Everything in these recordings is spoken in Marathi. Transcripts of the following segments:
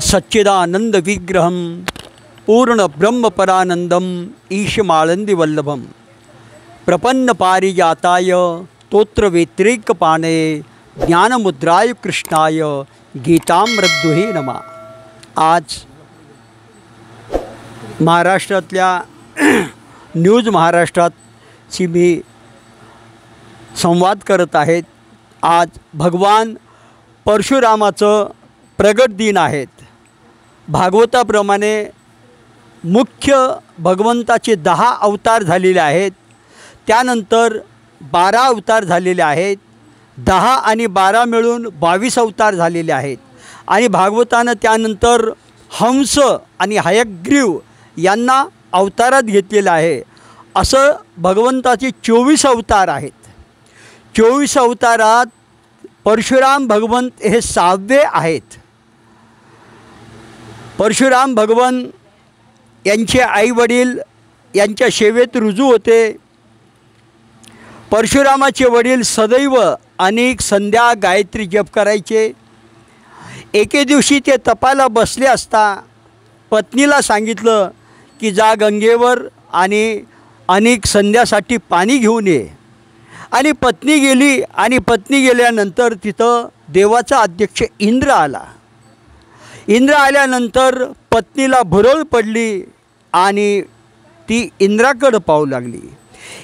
सच्चिदानंद विग्रहम पूर्ण ब्रह्मपरानंदम ईशमाळंदी वल्लभम प्रपन्न पारिजाताय तोत्र व्यतिरेकपाणे ज्ञानमुद्राय कृष्णाय गीतामृतदुहे नमः। आज महाराष्ट्रातल्या न्यूज महाराष्ट्राची मी संवाद करत आहेत। आज भगवान परशुरामाचं प्रगट दिन आहेत। भागवताप्रमाणे मुख्य भगवंताचे 10 अवतार झालेले आहेत, त्यानंतर 12 अवतार झालेले आहेत, 10 आणि 12 मिळून 22 अवतार झालेले आहेत। आणि भागवतानं त्यानंतर हंस आणि हयग्रीव यांना अवतारात घेतलेलं आहे। असं भगवंताचे 24 अवतार आहेत। 24 अवतारात परशुराम भगवंत हे 6वे आहेत। परशुराम भगवान यांचे आईवडील यांच्या सेवेत रुजू होते। परशुरामाचे वडील सदैव अनेक संध्या गायत्री जप करायचे। एके दिवशी ते तपाला बसले असता पत्नीला सांगितलं की जा गंगेवर आणि अनेक संध्यासाठी पाणी घेऊन ये। आणि पत्नी गेली आणि पत्नी गेल्यानंतर तिथं देवाचा अध्यक्ष इंद्र आला। इंद्र आल्यानंतर पत्नीला भुरळ पडली आणि ती इंद्राकडे पाहू लागली।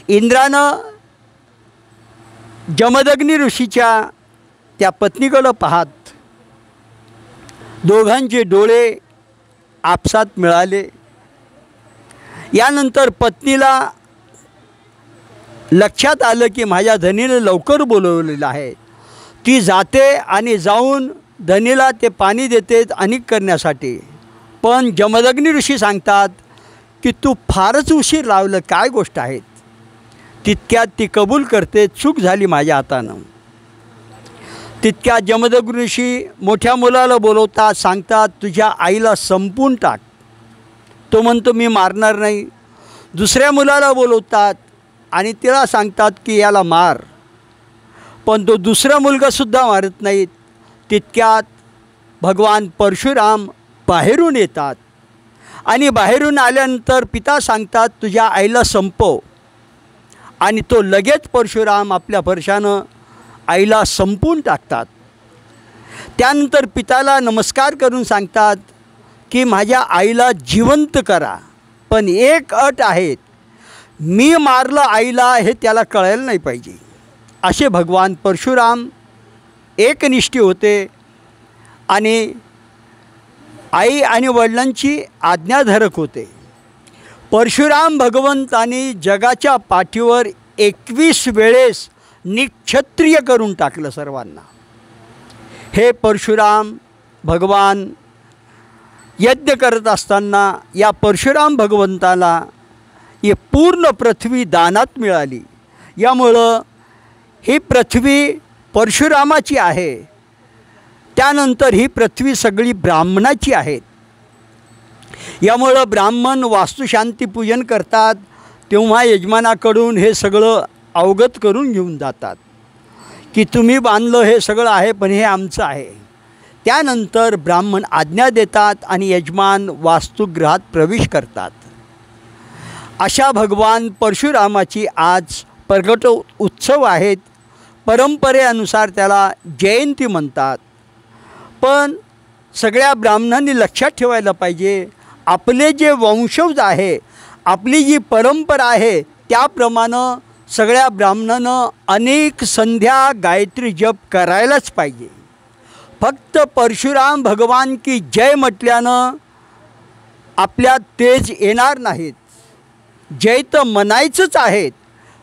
इंद्रानं जमदग्नी ऋषीच्या त्या पत्नीकडे पाहत दोघांचे डोळे आपसात मिळाले। यानंतर पत्नीला लक्षात आलं की माझ्या धनीने लवकर बोलवलेलं आहे। ती जाते आणि जाऊन धनीला ते पाणी देते अनेक करण्यासाठी। पण जमदग्नी ऋषी सांगतात की तू फारच उशीर लावलं, काय गोष्ट आहे। तितक्यात ती कबूल करते, चूक झाली माझ्या हातानं। तितक्यात जमदग्नी ऋषी मोठ्या मुलाला बोलवतात, सांगतात तुझ्या आईला संपून टाक। तो म्हणतो मी मारणार नाही। दुसऱ्या मुलाला बोलवतात आणि तिला सांगतात की याला मार, पण तो दुसरा मुलगासुद्धा मारत नाहीत। तितक्यात भगवान परशुराम बाहेरून येतात आणि बाहेरून आल्यानंतर पिता सांगतात तुझ्या आईला संपव। आणि तो लगेच परशुराम आपल्या फरशानं आईला संपून टाकतात। त्यानंतर पिताला नमस्कार करून सांगतात की माझ्या आईला जिवंत करा, पण एक अट आहे, मी मारलं आईला हे त्याला कळायला नाही पाहिजे। असे भगवान परशुराम एकनिष्ठी होते आणि आई आणि वडिलांची आज्ञाधारक होते। परशुराम भगवंतांनी जगाच्या पाठीवर 21 वेळेस निक्षत्रिय करून टाकलं सर्वांना। हे परशुराम भगवान यज्ञ करत असताना या परशुराम भगवंताला ही पूर्ण पृथ्वी दानात मिळाली। यामुळं ही पृथ्वी परशुरामाची आहे। त्यानंतर ही पृथ्वी सगळी ब्राह्मणाची आहे। यामुळं ब्राह्मण वास्तुशांती पूजन करतात तेव्हा यजमानाकडून हे सगळं अवगत करून घेऊन जातात की तुम्ही बांधलं हे सगळं आहे, पण हे आमचं आहे। त्यानंतर ब्राह्मण आज्ञा देतात आणि यजमान वास्तुगृहात प्रवेश करतात। अशा भगवान परशुरामाची आज प्रगट उत्सव आहेत। परंपरेनुसार त्याला जयंती म्हणतात। पण सगळ्या ब्राह्मणांनी लक्षात ठेवायला पाहिजे, आपले जे वंशज आहे, आपली जी परंपरा आहे, त्याप्रमाणे सगळ्या ब्राह्मणानं अनेक संध्या गायत्री जप करायलाच पाहिजे। फक्त परशुराम भगवान की जय म्हटल्यानं आपल्यात तेज येणार नाहीत। जय तर म्हणायचंच आहेत,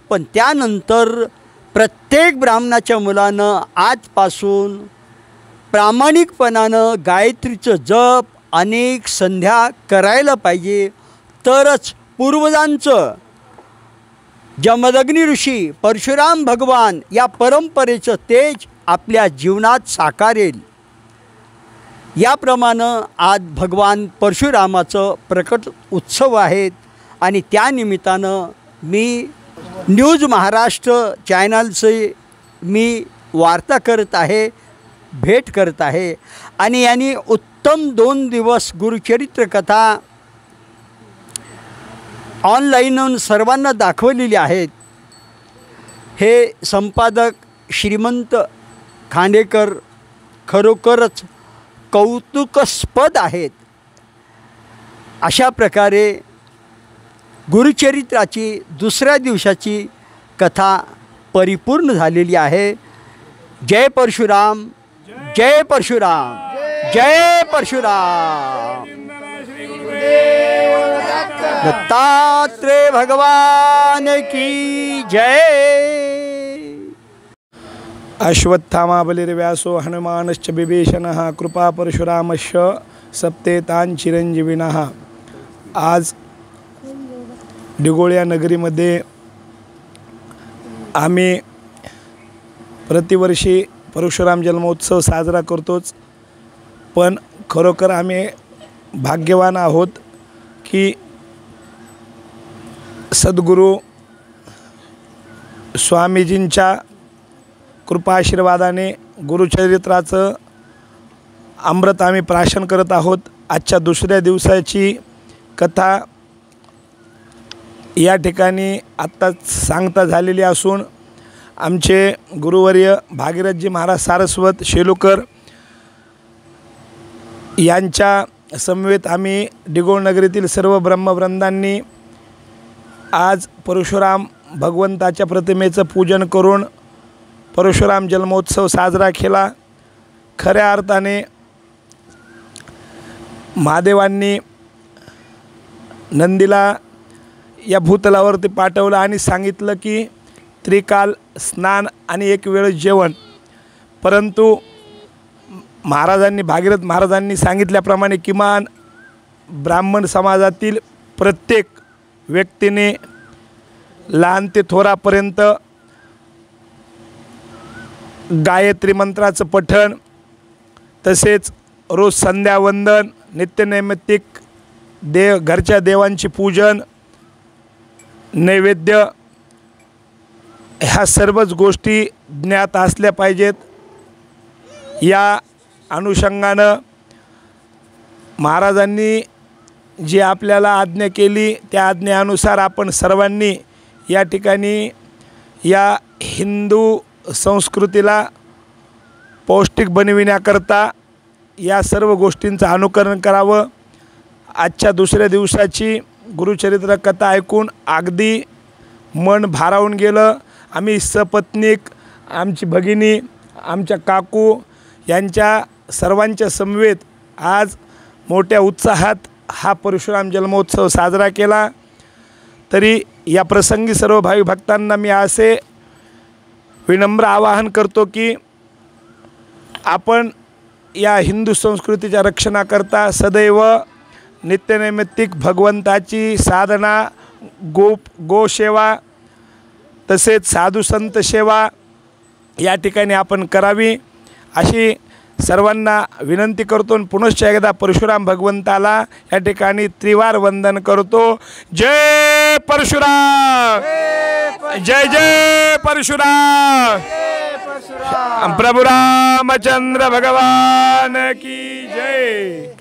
पण त्यानंतर प्रत्येक ब्राह्मणाच्या मुलानं आजपासून प्रामाणिकपणानं गायत्रीचं जप अनेक संध्या करायला पाहिजे। तरच पूर्वजांचं जमदग्नी ऋषी परशुराम भगवान या परंपरेचं तेज आपल्या जीवनात साकारेल। याप्रमाणे आज भगवान परशुरामाचं प्रकट उत्सव आहेत आणि त्यानिमित्तानं मी न्यूज महाराष्ट्र चॅनलचे मी वार्ता करत आहे, भेट करत आहे। आणि यांनी उत्तम 2 दिवस गुरुचरित्र कथा ऑनलाईन सर्वांना दाखवलेली आहेत। हे संपादक श्रीमंत खांडेकर खरोखरच कौतुकास्पद आहेत। अशा प्रकारे गुरुचरित्राची दुसऱ्या दिवसाची कथा परिपूर्ण झालेली आहे। जय परशुराम, जय परशुराम, जय परशुराम। दत्तात्रेय भगवान की जय। अश्वत्थामा बलिर्व्यासो हनुमानश्च बिभीषणः कृपा परशुरामश्च सप्तेतान् चिरंजीविनः। आज डिगोळ्या नगरीमध्ये आम्ही प्रतिवर्षी परशुराम जन्मोत्सव साजरा करतोच, पण खरोखर आम्ही भाग्यवान आहोत की सद्गुरू स्वामीजींच्या कृपाआशीर्वादाने गुरुचरित्राचं अमृत आम्ही प्राशन करत आहोत। आजच्या दुसऱ्या दिवसाची कथा या ठिकाणी आत्ताच सांगता झालेली असून आमचे गुरुवर्य भागीरथजी महाराज सारस्वत शेलुकर यांच्या समवेत आम्ही डिगोळ नगरीतील सर्व ब्रह्मवृंदांनी आज परशुराम भगवंताच्या प्रतिमेचं पूजन करून परशुराम जन्मोत्सव साजरा केला। खऱ्या अर्थाने महादेवांनी नंदीला या भूतलावरती पाठवलं आणि सांगितलं की त्रिकाल स्नान आणि एक वेळ जेवण, परंतु महाराजांनी भागीरथ महाराजांनी सांगितल्याप्रमाणे किमान ब्राह्मण समाजातील प्रत्येक व्यक्तीने लहान ते थोरापर्यंत गायत्री मंत्राचं पठण, तसेच रोज संध्यावंदन, नित्यनैमित्तिक घरच्या देवांची पूजन, नैवेद्य, ह्या सर्वच गोष्टी ज्ञात असल्या पाहिजेत। या अनुषंगानं महाराजांनी जी आपल्याला आज्ञा केली त्या आज्ञेनुसार आपण सर्वांनी या ठिकाणी या हिंदू संस्कृतीला पौष्टिक बनविण्याकरता या सर्व गोष्टींचं अनुकरण करावं। आजच्या दुसऱ्या दिवसाची गुरुचरित्र कथा ऐकून अगदी मन भारावून गेलं। आम्ही सपत्नीक, आमची भगिनी, आमच्या काकू यांच्या सर्वांच्या समवेत आज मोठ्या उत्साहात हा परशुराम जन्मोत्सव साजरा केला। तरी या प्रसंगी सर्व भाविक भक्तांना मी असे विनम्र आवाहन करतो की आपण या हिंदू संस्कृतीच्या रक्षणाकरता सदैव नित्यनैमित्तिक भगवंताची साधना, गोसेवा, तसेच साधू संत सेवा या ठिकाणी आपण करावी अशी सर्वांना विनंती करतो। पुनश्च एकदा परशुराम भगवंताला या ठिकाणी त्रिवार वंदन करतो। जय परशुराम, जय जय परशुराम, प्रभु रामचंद्र भगवान की जय।